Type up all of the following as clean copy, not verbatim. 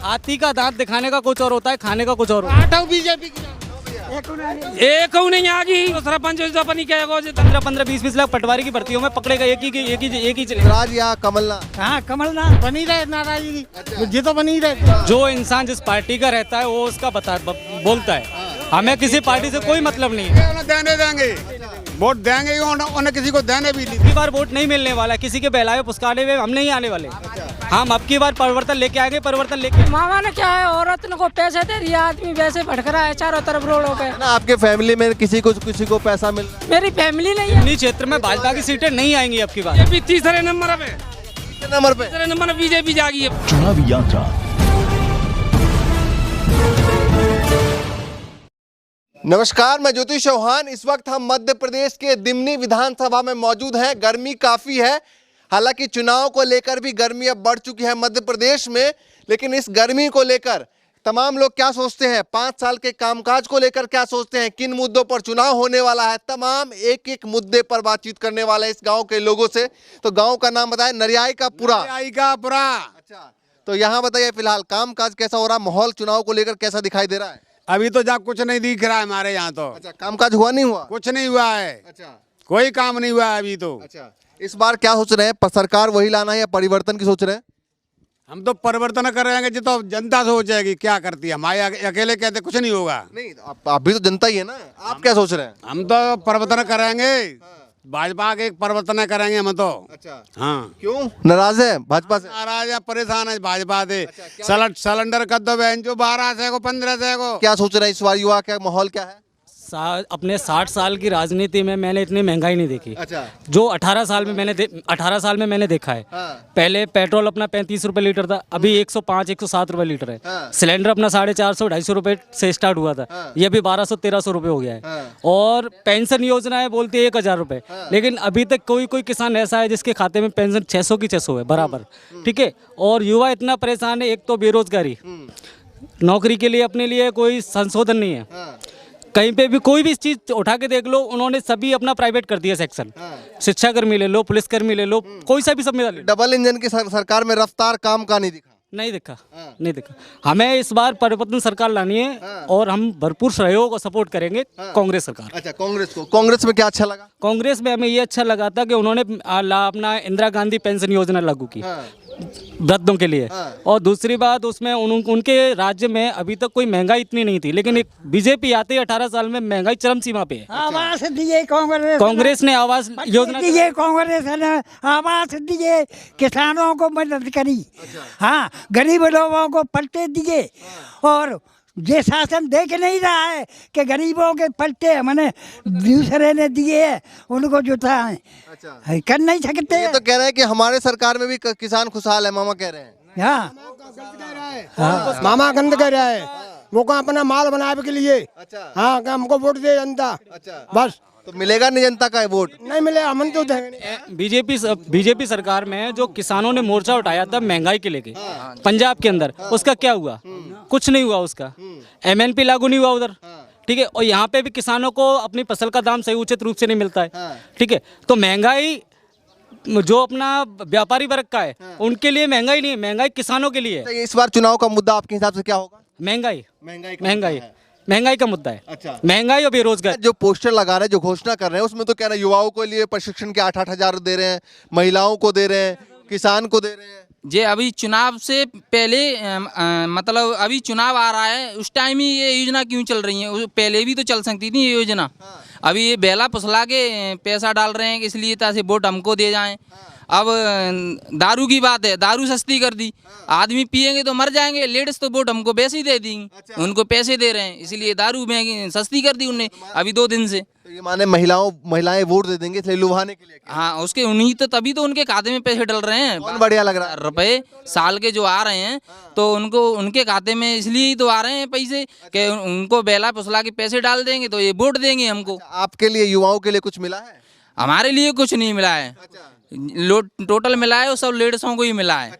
हाथी का दांत दिखाने का कुछ और होता है, खाने का कुछ और होता है। हटाओ बीजेपी की एक नहीं आ गई सरपंच अपनी क्या 15-20 लाख पटवारी की भर्तियों में पकड़ेगा, एक ही चलेगा। राज या कमलनाथ? हाँ कमलनाथ बनी रहे, नाराजगी ये तो बनी रहे। जो इंसान जिस पार्टी का रहता है वो उसका बोलता है। हमें किसी पार्टी से कोई मतलब नहीं है। उन्हें देने देंगे, वोट देंगे, उन्हें किसी को देने भी नहीं। अब की बार वोट नहीं मिलने वाला, किसी के बहलावे पुस्कारे हुए हम नहीं आने वाले। हम अब की बार परिवर्तन लेके आएंगे, परिवर्तन लेके। मामा ने क्या है, औरत को पैसे दे दिया, आदमी वैसे भटक रहा है चारों तरफ रोडों पे। ना आपके फैमिली में किसी को पैसा मिल रहा है? मेरी फैमिली नहीं है। इन्हीं क्षेत्र में भाजपा की सीटें नहीं आएंगी अब की बार। तीसरे नंबर पे, तीसरे नंबर पे बीजेपी जागी है। चुनावी यात्रा। नमस्कार, मैं ज्योति चौहान। इस वक्त हम मध्य प्रदेश के दिमनी विधानसभा में मौजूद हैं। गर्मी काफ़ी है, हालांकि चुनाव को लेकर भी गर्मी अब बढ़ चुकी है मध्य प्रदेश में। लेकिन इस गर्मी को लेकर तमाम लोग क्या सोचते हैं, 5 साल के कामकाज को लेकर क्या सोचते हैं, किन मुद्दों पर चुनाव होने वाला है, तमाम एक एक मुद्दे पर बातचीत करने वाले हैं इस गाँव के लोगों से। तो गाँव का नाम बताएं, नरियाई का पुरा। अच्छा, तो यहाँ बताइए फिलहाल कामकाज कैसा हो रहा, माहौल चुनाव को लेकर कैसा दिखाई दे रहा है? अभी तो जहाँ कुछ नहीं दिख रहा है हमारे यहाँ तो। अच्छा, कामकाज हुआ नहीं हुआ? कुछ नहीं हुआ है। अच्छा, कोई काम नहीं हुआ है अभी तो। अच्छा, इस बार क्या सोच रहे हैं, सरकार वही लाना है या परिवर्तन की सोच रहे हैं? हम तो परिवर्तन करेंगे जो तो जनता सोचेगी क्या करती है, हमारे अकेले कहते कुछ नहीं होगा। नहीं, आप भी तो जनता ही है ना, आप क्या सोच रहे हैं? हम तो परिवर्तन करेंगे, भाजपा के परिवर्तन करेंगे हम तो। अच्छा, हाँ। क्यों नाराज है भाजपा से? नाराज है, परेशान है भाजपा से। सिलेंडर कर दो बहन जो 1200 को 1500 को। क्या सोच रहे हैं इस बार, युवा का माहौल क्या है? अपने 60 साल की राजनीति में मैंने इतनी महंगाई नहीं देखी। अच्छा, जो 18 साल में मैंने देखा है। हाँ। पहले पेट्रोल अपना 35 रुपए लीटर था, अभी 105-107 रुपए लीटर है। हाँ। सिलेंडर अपना 450-250 रुपए से स्टार्ट हुआ था। हाँ। ये अभी 1200-1300 रुपए हो गया है। हाँ। और पेंशन योजना है बोलती है 1000 रुपए, लेकिन अभी तक कोई किसान ऐसा है जिसके खाते में पेंशन 600 की 600 है बराबर। ठीक है, और युवा इतना परेशान है, एक तो बेरोजगारी, नौकरी के लिए अपने लिए कोई संशोधन नहीं है। कहीं पे भी कोई भी चीज उठा के देख लो, उन्होंने सभी अपना प्राइवेट कर दिया सेक्शन। शिक्षा कर्मी ले लो, पुलिसकर्मी ले लो, कोई सा भी संविदा ले लो। डबल इंजन की सरकार में रफ्तार काम का नहीं दिखा। नहीं दिखा। हमें इस बार परिवर्तन सरकार लानी है और हम भरपूर सहयोग और सपोर्ट करेंगे कांग्रेस सरकार। अच्छा, कांग्रेस में क्या अच्छा लगा? कांग्रेस में हमें ये अच्छा लगा था कि उन्होंने अपना इंदिरा गांधी पेंशन योजना लागू की वृद्धों के लिए। और दूसरी बात, उसमें उनके राज्य में अभी तक कोई महंगाई इतनी नहीं थी, लेकिन एक बीजेपी आते ही 18 साल में महंगाई चरम सीमा पे है। आवास दिए कांग्रेस ने आवास योजना दिए, कांग्रेस ने आवास दिए, किसानों को मदद करी। हाँ, गरीब लोगों को पट्टे दिए। और ये शासन देख नहीं रहा है कि गरीबों के पट्टे मैंने दूसरे ने दिए हैं, उनको जुटा है। अच्छा, कर नहीं सकते। ये तो कह रहे हैं कि हमारे सरकार में भी किसान खुशहाल है, मामा कह रहे हैं। हाँ, मामा गंद कह रहा है, वो को अपना माल बनाने के लिए। अच्छा, हाँ, हमको वोट दे जनता। अच्छा, बस। तो मिलेगा नहीं जनता का वोट? नहीं मिले, हम तो देंगे। बीजेपी सरकार में जो किसानों ने मोर्चा उठाया था महंगाई के लेके पंजाब के अंदर, उसका क्या हुआ? कुछ नहीं हुआ उसका। MNP लागू नहीं हुआ उधर। ठीक है, और यहाँ पे भी किसानों को अपनी फसल का दाम सही उचित रूप से नहीं मिलता है। ठीक है, तो महंगाई जो अपना व्यापारी वर्ग का है उनके लिए महंगाई नहीं है, महंगाई किसानों के लिए है। इस बार चुनाव का मुद्दा आपके हिसाब से क्या होगा? महंगाई का मुद्दा है। अच्छा, महंगाई और बेरोजगार। जो पोस्टर लगा रहे हैं, जो घोषणा कर रहे हैं, उसमें तो कह रहे हैं युवाओं के लिए प्रशिक्षण के 8-8 हजार दे रहे हैं, महिलाओं को दे रहे हैं, किसान को दे रहे हैं। जे अभी चुनाव से पहले मतलब अभी चुनाव आ रहा है, उस टाइम ही ये योजना क्यों चल रही है? पहले भी तो चल सकती थी ये योजना। अभी ये बेला फुसला के पैसा डाल रहे हैं, इसलिए ताकि वोट हमको दे जाएं। अब दारू की बात है, दारू सस्ती कर दी, आदमी पिएंगे तो मर जाएंगे, लेडीज तो वोट हमको वैसे ही दे देंगी। उनको पैसे दे रहे हैं, इसलिए दारू महंगी सस्ती कर दी उनने अभी 2 दिन से। तो ये माने महिलाएं वोट दे देंगे इसलिए लुभाने के लिए? हाँ, उसके उन्हीं तो तभी तो उनके खाते में पैसे डल रहे हैं। कौन बढ़िया लग रहा है? रुपए साल के जो आ रहे हैं, तो उनको उनके खाते में इसलिए ही तो आ रहे हैं पैसे कि उनको बेला फुसला के पैसे डाल देंगे तो ये वोट देंगे हमको। आपके लिए, युवाओं के लिए कुछ मिला है? हमारे लिए कुछ नहीं मिला है। टोटल मिला है वो सब लेडीजों को ही मिला है।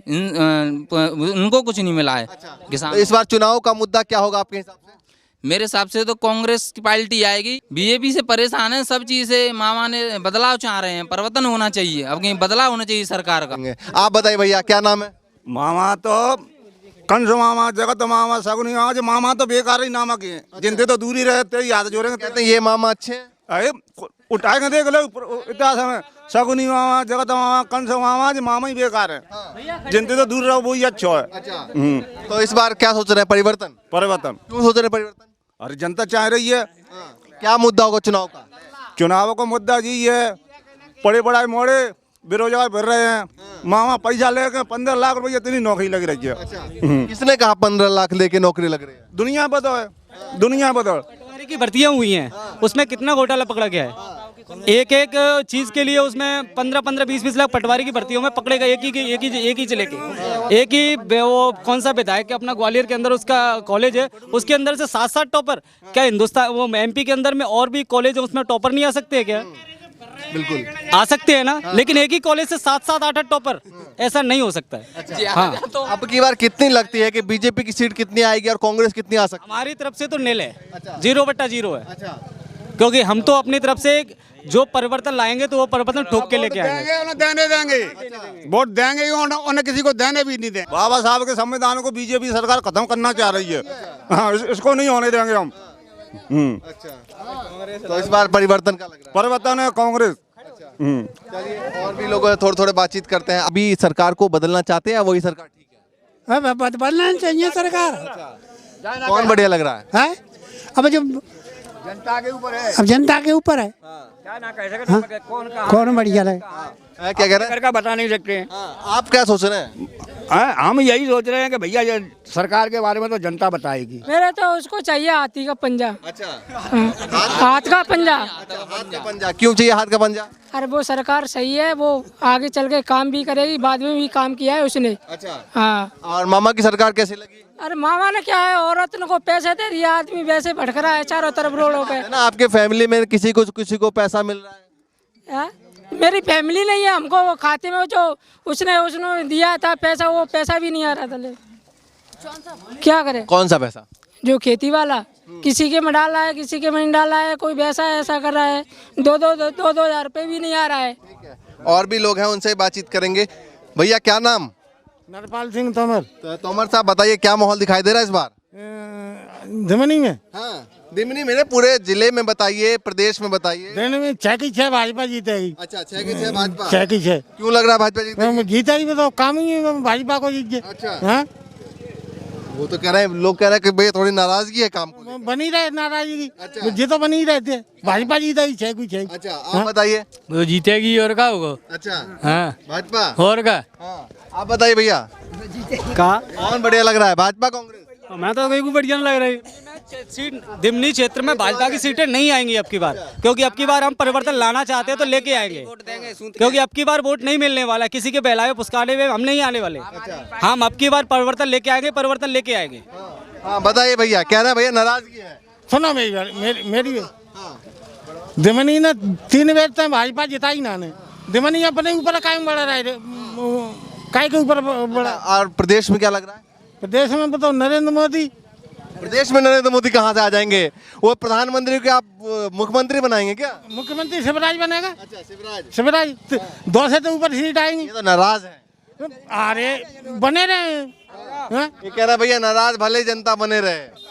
उनको कुछ नहीं मिला है। किसान। तो इस बार चुनाव का मुद्दा क्या होगा आपके हिसाब से? मेरे हिसाब से तो कांग्रेस की पार्टी आएगी। बीजेपी से परेशान है सब चीज से। मामा ने बदलाव चाह रहे हैं, परिवर्तन होना चाहिए, अब कहीं बदलाव होना चाहिए सरकार का। आप बताइए भैया, क्या नाम है? मामा तो कंस मामा जगत मामा सगुनी मामा जो मामा तो बेकार ही नामक है जिनसे तो दूरी रहते ही याद जोड़ेंगे कहते हैं ये मामा अच्छे हैं। अरे उठाएंगे देख लो इतिहास में सगुनी मामा जगत मामा कंस मामा जो मामा ही बेकार है जिनसे तो दूर रहो वही अच्छा है। तो इस बार क्या सोच रहे हैं, परिवर्तन? परिवर्तन क्यों सोच रहे हैं परिवर्तन? अरे जनता चाह रही है। क्या मुद्दा होगा चुनाव का? चुनाव का मुद्दा जी है पड़े पढ़ाई मोड़े बेरोजगार भर रहे हैं, मामा पैसा लेके 15 लाख रुपये इतनी नौकरी लग रही है। किसने कहा 15 लाख लेके नौकरी लग रही है? दुनिया बदल है, दुनिया बदल। पटवारी की भर्तियां हुई हैं, उसमें कितना घोटाला पकड़ा गया है। एक एक चीज के लिए उसमें 15-15, 20-20 लाख पटवारी की भर्तियों में पकड़ेगा। एक ही चले के एक ही वो कौन सा विधायक अपना ग्वालियर के अंदर उसका कॉलेज है, उसके अंदर से 7-7 टॉपर। क्या हिंदुस्तान वो MP के अंदर में और भी कॉलेज है, उसमें टॉपर नहीं आ सकते क्या? बिल्कुल आ सकते हैं ना, लेकिन एक ही कॉलेज से 7-7, 8-8 टॉपर, ऐसा नहीं हो सकता है। हाँ, तो अब की बार कितनी लगती है कि बीजेपी की सीट कितनी आएगी और कांग्रेस कितनी आ सकती हमारी तरफ से तो नील है, 0/0 है। क्योंकि हम तो अपनी तरफ से जो परिवर्तन लाएंगे तो वो परिवर्तन ठोक के लेके आएंगे। उन्हें देने देंगे, वोट देंगे, उन्हें किसी को देने भी नहीं देंगे। बाबा साहब के संविधान को बीजेपी सरकार खत्म करना चाह रही है। हाँ, इसको नहीं होने देंगे हम। तो इस बार परिवर्तन का लग रहा है? परिवर्तन है कांग्रेस। चलिए और भी लोग थोड़े बातचीत करते हैं। अभी सरकार को बदलना चाहते हैं या वही सरकार ठीक है? बदलना चाहिए सरकार। कौन बढ़िया लग रहा है? अब जो जनता के ऊपर है, अब जनता के ऊपर है। कौन बढ़िया लगे? क्या कह रहे हैं? का बता नहीं सकते हैं। आप क्या सोच रहे हैं? हम यही सोच रहे हैं कि भैया ये सरकार के बारे में तो जनता बताएगी। मेरे तो उसको चाहिए हाथी का पंजा। अच्छा, हाथ का पंजा। हाथ का पंजा क्यों चाहिए? हाथ का पंजा? अरे वो सरकार सही है, वो आगे चल के काम भी करेगी, बाद में भी काम किया है उसने। अच्छा, हाँ। और मामा की सरकार कैसी लगी? अरे मामा ने क्या है, औरत को पैसे दे रही है, आदमी वैसे भटक रहा है चारों तरफ रोडों पे। है ना, आपके फैमिली में किसी को पैसा मिल रहा है? है? मेरी फैमिली नहीं है, हमको वो खाते में जो उसने दिया था पैसा, वो पैसा भी नहीं आ रहा था। ले क्या करे? कौन सा पैसा? जो खेती वाला किसी के में डाला है, किसी के में नहीं डाला है, कोई वैसा ऐसा कर रहा है। 2,000 रुपये भी नहीं आ रहा है। और भी लोग हैं, उनसे बातचीत करेंगे। भैया क्या नाम? नरपाल सिंह तोमर। तो तोमर साहब बताइए क्या माहौल दिखाई दे रहा है इस बार? धमनी में, हाँ, दिमनी में, पूरे जिले में बताइए, प्रदेश में बताइए। देने में 6 की 6 भाजपा जीतेगी। अच्छा, 6 की 6 भाजपा। 6 की 6 क्यों लग रहा है भाजपा जीतेगी? जीतेगी तो काम ही है भाजपा को जीत गए। अच्छा, हाँ? वो तो कह रहे हैं, लोग कह रहे हैं कि भैया थोड़ी नाराजगी है काम को। बनी रहे नाराजगी। अच्छा। जी तो बनी रहते, भाजपा जीतेगी 6 की 6। अच्छा, आप बताइए। वो जीतेगी और क्या होगा? अच्छा, हाँ, भाजपा। और क्या? हाँ, आप बताइए भैया कौन बढ़िया लग रहा है, भाजपा कांग्रेस? मैं तो कोई बढ़िया नहीं लग रही। सीट दिमनी क्षेत्र में भाजपा की सीटें नहीं आएंगी अब की बार, क्योंकि अब की बार हम परिवर्तन लाना चाहते हैं तो लेके आएंगे। क्योंकि अब की बार वोट नहीं मिलने वाला, किसी के बहलावे पुस्कारे में हम नहीं आने वाले। हम अब की बार परिवर्तन लेके आएंगे, परिवर्तन लेके आएंगे। हाँ, बताइए भैया, कह रहे हैं भैया नाराजगी है। सुनो मेरी दिमनी ने 3 बेर तक भाजपा जिताई ना ने। दिमनी अपने ऊपर कायम बढ़ा रहे, काय के ऊपर बढ़ा। और प्रदेश में क्या लग रहा है? प्रदेश में बताओ नरेंद्र मोदी। प्रदेश में नरेंद्र मोदी कहाँ से आ जाएंगे? वो प्रधानमंत्री को आप मुख्यमंत्री बनाएंगे क्या? मुख्यमंत्री शिवराज बनेगा। अच्छा, शिवराज 2 से तो ऊपर सीट आएंगी। ये तो नाराज है। अरे बने रहे। ये कह रहा है भैया नाराज भले जनता बने रहे।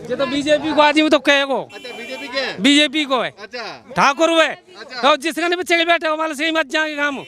ये तो बीजेपी को आदमी तो कहेगो। अच्छा, बीजेपी के हैं? बीजेपी को है, अच्छा, ठाकुर है। अच्छा। तो जिसने बच्चे के बैठे वाले से ही मत जाएंगे काम।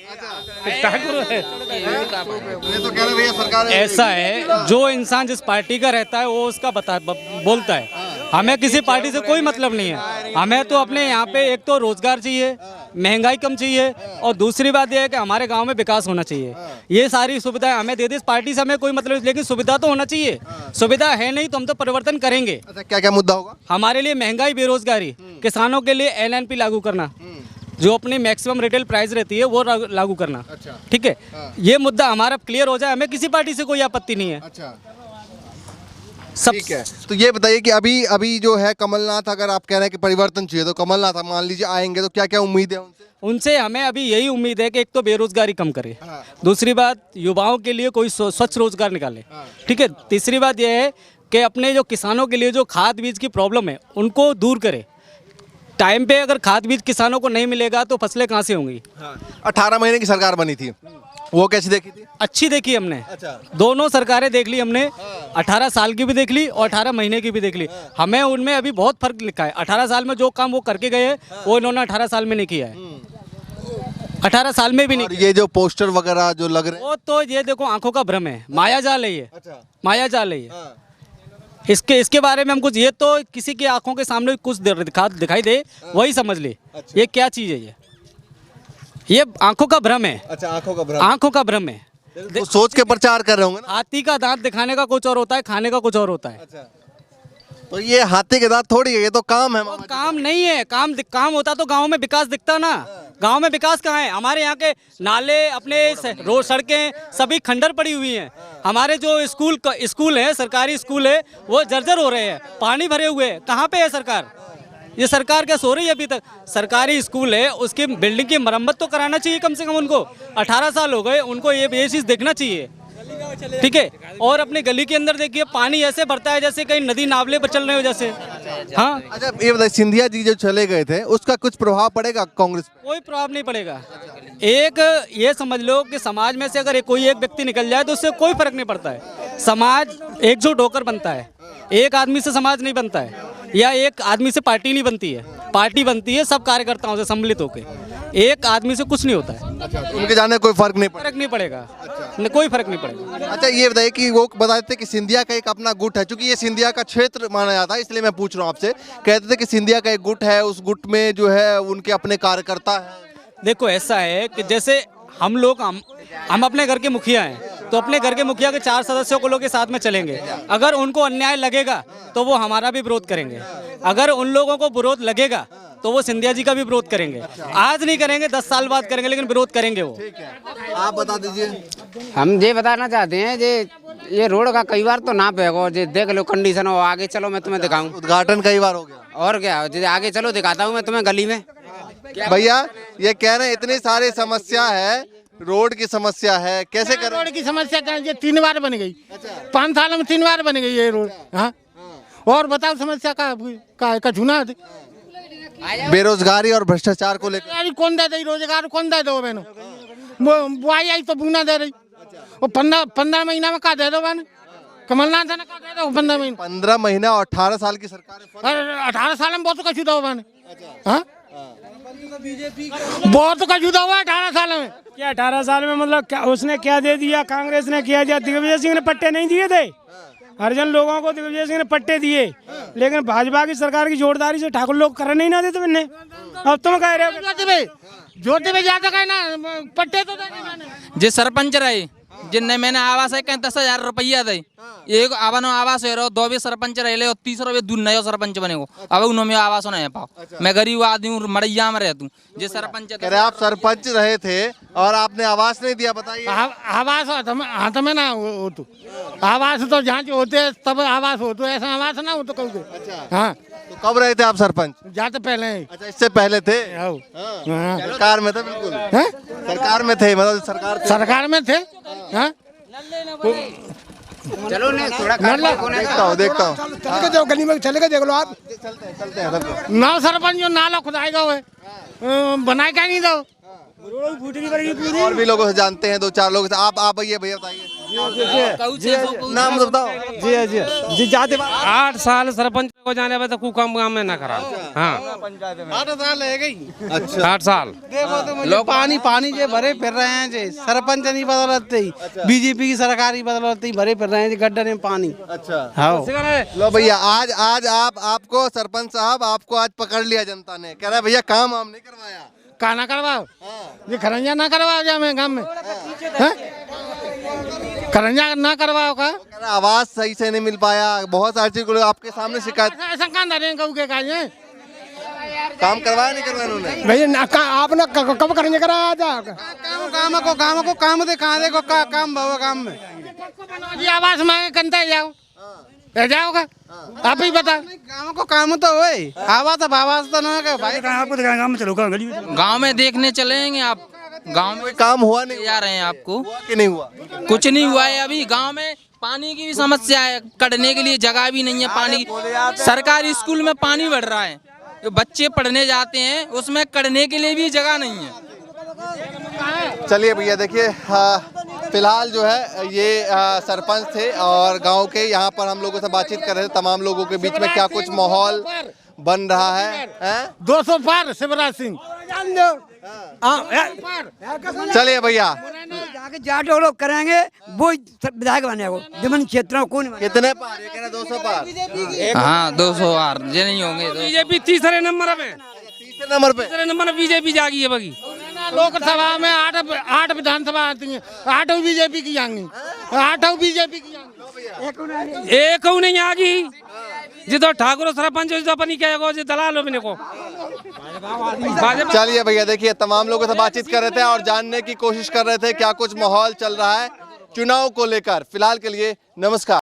ठाकुर है। ये तो कह रहे भैया सरकार ऐसा है, जो इंसान जिस पार्टी का रहता है वो उसका बोलता है। हमें किसी पार्टी से कोई मतलब नहीं है। हमें तो अपने यहाँ पे एक तो रोजगार चाहिए, महंगाई कम चाहिए, और दूसरी बात यह है कि हमारे गांव में विकास होना चाहिए। ये सारी सुविधाएं हमें दे दी। इस पार्टी से हमें कोई मतलब नहीं, लेकिन सुविधा तो होना चाहिए। सुविधा है नहीं तो हम तो परिवर्तन करेंगे। अच्छा, क्या क्या मुद्दा होगा? हमारे लिए महंगाई, बेरोजगारी, किसानों के लिए LNP लागू करना, जो अपनी मैक्सिमम रिटेल प्राइस रहती है वो लागू करना। अच्छा, ठीक है, ये मुद्दा हमारा क्लियर हो जाए, हमें किसी पार्टी से कोई आपत्ति नहीं है। अच्छा, सब ठीक है। तो ये बताइए कि अभी जो है कमलनाथ, अगर आप कह रहे हैं कि परिवर्तन चाहिए, तो कमलनाथ मान लीजिए आएंगे तो क्या क्या उम्मीद है उनसे? उनसे हमें अभी यही उम्मीद है कि एक तो बेरोजगारी कम करे, दूसरी बात युवाओं के लिए कोई स्वच्छ रोजगार निकाले, ठीक है, तीसरी बात यह है कि अपने जो किसानों के लिए जो खाद बीज की प्रॉब्लम है उनको दूर करे। टाइम पे अगर खाद बीज किसानों को नहीं मिलेगा तो फसलें कहाँ से होंगी? 18 महीने की सरकार बनी थी, वो कैसी देखी थी? अच्छी देखी हमने, अच्छा। दोनों सरकारें देख ली हमने, 18 साल की भी देख ली और 18 महीने की भी देख ली। हमें उनमें अभी बहुत फर्क लिखा है। 18 साल में जो काम वो करके गए वो इन्होंने 18 साल में नहीं किया है, 18 साल में भी नहीं और किया। ये जो पोस्टर वगैरह जो लग रहे हैं, वो तो ये देखो आंखों का भ्रम है, माया जाल है ये, अच्छा। माया जाल है ये। हाँ। इसके बारे में हम कुछ, ये तो किसी की आंखों के सामने कुछ दिखाई दे वही समझ ले ये क्या चीज़ है। ये आंखों का भ्रम है, अच्छा, आंखों का भ्रम, आंखों का भ्रम है। वो सोच के प्रचार कर रहे होंगे ना। हाथी का दांत दिखाने का कुछ और होता है, खाने का कुछ और होता है। अच्छा, तो ये हाथी के दांत थोड़ी है, ये तो काम है वो मामा जी। काम नहीं है, काम होता तो गांव में विकास दिखता ना। गांव में विकास कहाँ है? हमारे यहाँ के नाले, अपने रोड, सड़कें सभी खंडर पड़ी हुई हैं। हमारे जो स्कूल है, सरकारी स्कूल है, वो जर्जर हो रहे हैं, पानी भरे हुए हैं। कहाँ पे है सरकार? ये सरकार क्या सो रही है अभी तक? सरकारी स्कूल है, उसकी बिल्डिंग की मरम्मत तो कराना चाहिए कम से कम उनको। 18 साल हो गए उनको, ये चीज़ देखना चाहिए, ठीक है। और अपनी गली के अंदर देखिए पानी ऐसे भरता है जैसे कहीं नदी नावले पर चल रहे हो जैसे। हाँ, अच्छा, ये बताइए, सिंधिया जी जो चले गए थे उसका कुछ प्रभाव पड़ेगा कांग्रेस पे? कोई प्रभाव नहीं पड़ेगा। एक ये समझ लो कि समाज में से अगर कोई एक व्यक्ति निकल जाए तो उससे कोई फर्क नहीं पड़ता है। समाज एकजुट होकर बनता है, एक आदमी से समाज नहीं बनता है, या एक आदमी से पार्टी नहीं बनती है। पार्टी बनती है सब कार्यकर्ताओं से सम्मिलित होकर, एक आदमी से कुछ नहीं होता है। अच्छा, तो उनके जाने कोई फर्क नहीं पड़ेगा? फर्क नहीं पड़ेगा, कोई फर्क नहीं पड़ेगा। अच्छा, ये बताइए कि वो बताते थे कि सिंधिया का एक अपना गुट है, क्योंकि ये सिंधिया का क्षेत्र माना जाता है, इसलिए मैं पूछ रहा हूँ आपसे। कहते थे कि सिंधिया का एक गुट है, उस गुट में जो है उनके अपने कार्यकर्ता हैं। देखो ऐसा है कि जैसे हम अपने घर के मुखिया हैं, तो अपने घर के मुखिया के 4 सदस्यों को लोग के साथ में चलेंगे। अगर उनको अन्याय लगेगा तो वो हमारा भी विरोध करेंगे, अगर उन लोगों को विरोध लगेगा तो वो सिंधिया जी का भी विरोध करेंगे। आज नहीं करेंगे, 10 साल बाद करेंगे, लेकिन विरोध करेंगे वो। आप बता दीजिए। हम ये बताना चाहते हैं ये रोड का कई बार तो ना पेगो, जे देख लो कंडीशन हो, आगे चलो मैं तुम्हें दिखाऊं। उद्घाटन कई बार हो गया, और क्या, जे आगे चलो दिखाता हूँ मैं तुम्हें गली में। भैया ये कह रहे हैं इतनी सारी समस्या है, रोड की समस्या है, कैसे करें? रोड की समस्या क्या है? ये 3 बार बन गई, 5 साल में 3 बार बन गई ये रोड। हाँ, और बताओ समस्या का झूना बेरोजगारी और भ्रष्टाचार को लेकर यार कौन दे रही रोजगार, कौन दे दो बहनों? वो आई तो बूना दे रही, वो 15 महीना में का दे दो बहन? कमलनाथ ने का दे दो 15 महीना? 15 महीना और 18 साल की सरकार है। 18 साल में बहुत कछु दो बहन। हाँ, बहुत कछु दो 18 साल में। क्या 18 साल में मतलब क्या उसने क्या दे दिया? कांग्रेस ने किया दिया? दिग्विजय सिंह ने पट्टे नहीं दिए थे? हरिजन लोगों को दिग्विजय सिंह ने पट्टे दिए, लेकिन भाजपा की सरकार की जोरदारी से ठाकुर लोग कर नहीं ना देते मैंने। अब तुम कह रहे हो ज्योति में जाता कहे ना पट्टे तो देने मैंने। जे सरपंच रहे जिनने मैंने आवास है 10,000 रुपया दे, एक आवास है 2 भी सरपंच रहे और 30 रुपये दूर नया सरपंच बने को। अब उन्होंने आवास नहीं पाओ। मैं गरीब आदमी हूँ, मड़ैया में रहता हूँ। जे सरपंच कह रहे आप सरपंच रहे थे और आपने आवास नहीं दिया, बताइए। आवास हाथ में ना हो तो आवास तो जहाँ जो होते हैं तब आवास हो, तो ऐसा आवास ना हो तो कहूँ। हाँ, तो कब रहे थे आप सरपंच? जाते पहले। अच्छा, इससे पहले थे? हाँ। सरकार में थे? बिल्कुल सरकार में थे, मतलब सरकार में थे। हाँ, चलो नहीं थोड़ा देखता हूँ गली में चले गए, देख लो आप। चलते हैं सबको। नौ सरपंच जो नाला खुदाएगा वो बनाए क्या नहीं दो। और भी लोगों से जानते हैं, 2-4 लोग। आप भैया बताइए, नाम बताओ। जी जाते 8 साल सरपंच को जाने पे तो कोई काम में ना करा। हाँ, 8 साल है गई। अच्छा, 8 साल लोग पानी जे भरे फिर रहे हैं, जे सरपंच नहीं बदलते, बीजेपी की सरकार ही बदलती भरे फिर रहे हैं गड्ढे में पानी। अच्छा, हाँ, लो भैया, आज आपको सरपंच साहब आपको आज पकड़ लिया जनता ने। कह रहा है भैया काम हम नहीं करवाया। का ना करवाओ, ये खरंजा ना करवाओ जा मैं गाँव में। खरंजा ना करवाओ का? आवाज सही से नहीं मिल पाया, बहुत सारी चीज को आपके सामने शिकायत। ऐसा कहाँ धरे कहू के काजे काम करवाया नहीं करवाया उन्होंने? भैया आपने कब करेंगे कराया था? काम को काम दे कहाँ देखो काम भाव काम में ये आवास मांगे कंता जाओ, रह जाओगा आप ही बता। काम को काम तो होए, आवाज तो ना के भाई। आपको दिखाएंगे गाँव में, चलो गली में। गांव में देखने चलेंगे आप। गांव में काम हुआ नहीं? जा रहे हैं आपको, हुआ कि नहीं हुआ? कुछ नहीं हुआ है अभी। गांव में पानी की भी समस्या है, कटने के लिए जगह भी नहीं है पानी की। सरकारी स्कूल में पानी बढ़ रहा है, जो बच्चे पढ़ने जाते हैं उसमें कटने के लिए भी जगह नहीं है। चलिए भैया देखिए, फिलहाल जो है ये सरपंच थे और गांव के, यहाँ पर हम लोगों से बातचीत कर रहे थे। तमाम लोगों के बीच में क्या कुछ माहौल बन रहा है, 200 पार शिवराज सिंह। चलिए भैया, जाके जाटो लोग करेंगे वो विधायक बने वो दिमन क्षेत्रों को नहीं कितने पार? ये कह रहे 200 पार। हाँ 200 पार ये नहीं होंगे तो। बीजेपी तीसरे नंबर पे, तीसरे नंबर पे बीजेपी जागी है बगी। लोकसभा में 8 विधानसभा आती हैं, 8 बीजेपी की आएंगी, 8 बीजेपी की आएंगी। एक नहीं आगी जी तो ठाकुर सरपंच जो अपनी कहेगा जी दलाल हो को। चलिए भैया देखिए, तमाम लोगों से बातचीत कर रहे थे और जानने की कोशिश कर रहे थे क्या कुछ माहौल चल रहा है चुनाव को लेकर। फिलहाल के लिए नमस्कार।